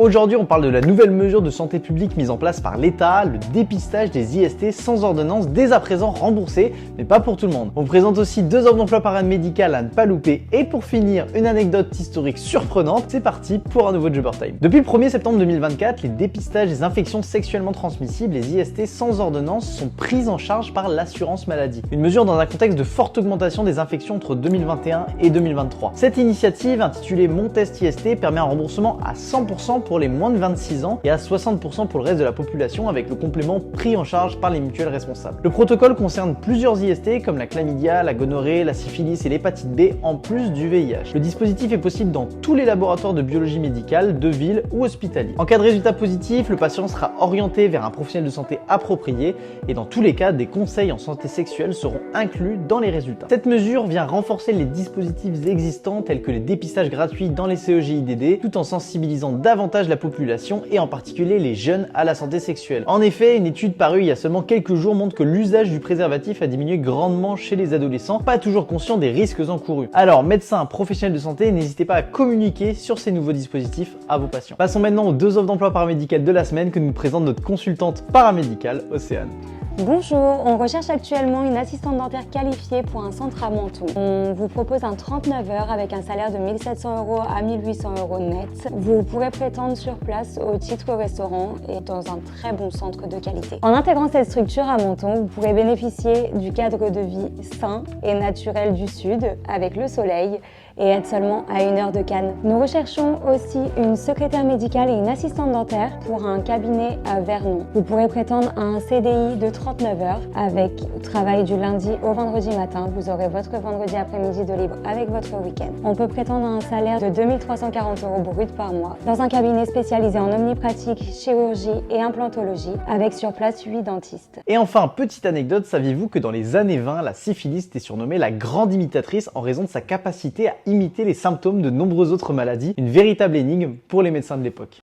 Aujourd'hui, on parle de la nouvelle mesure de santé publique mise en place par l'État, le dépistage des IST sans ordonnance dès à présent remboursé, mais pas pour tout le monde. On présente aussi 2 offres d'emploi paramédical à ne pas louper et pour finir, une anecdote historique surprenante. C'est parti pour un nouveau Jobber Time. Depuis le 1er septembre 2024, les dépistages des infections sexuellement transmissibles, les IST sans ordonnance, sont pris en charge par l'assurance maladie. Une mesure dans un contexte de forte augmentation des infections entre 2021 et 2023. Cette initiative, intitulée Mon Test IST, permet un remboursement à 100% pour les moins de 26 ans et à 60% pour le reste de la population avec le complément pris en charge par les mutuelles responsables. Le protocole concerne plusieurs IST comme la chlamydia, la gonorrhée, la syphilis et l'hépatite B en plus du VIH. Le dispositif est possible dans tous les laboratoires de biologie médicale, de ville ou hospitaliers. En cas de résultat positif, le patient sera orienté vers un professionnel de santé approprié et dans tous les cas, des conseils en santé sexuelle seront inclus dans les résultats. Cette mesure vient renforcer les dispositifs existants tels que les dépistages gratuits dans les CEGIDD tout en sensibilisant davantage la population et en particulier les jeunes à la santé sexuelle. En effet, une étude parue il y a seulement quelques jours montre que l'usage du préservatif a diminué grandement chez les adolescents, pas toujours conscients des risques encourus. Alors, médecins, professionnels de santé, n'hésitez pas à communiquer sur ces nouveaux dispositifs à vos patients. Passons maintenant aux 2 offres d'emploi paramédicales de la semaine que nous présente notre consultante paramédicale, Océane. Bonjour, on recherche actuellement une assistante dentaire qualifiée pour un centre à Menton. On vous propose un 39 heures avec un salaire de 1 700 € à 1 800 € net. Vous pourrez prétendre sur place au titre restaurant et dans un très bon centre de qualité. En intégrant cette structure à Menton, vous pourrez bénéficier du cadre de vie sain et naturel du Sud avec le soleil et être seulement à 1 heure de Cannes. Nous recherchons aussi une secrétaire médicale et une assistante dentaire pour un cabinet à Vernon. Vous pourrez prétendre à un CDI de 39 heures avec travail du lundi au vendredi matin. Vous aurez votre vendredi après-midi de libre avec votre week-end. On peut prétendre à un salaire de 2 340 € brut par mois dans un cabinet spécialisé en omnipratique, chirurgie et implantologie avec sur place 8 dentistes. Et enfin, petite anecdote, saviez-vous que dans les années 20, la syphilis était surnommée la grande imitatrice en raison de sa capacité à imiter les symptômes de nombreuses autres maladies, une véritable énigme pour les médecins de l'époque.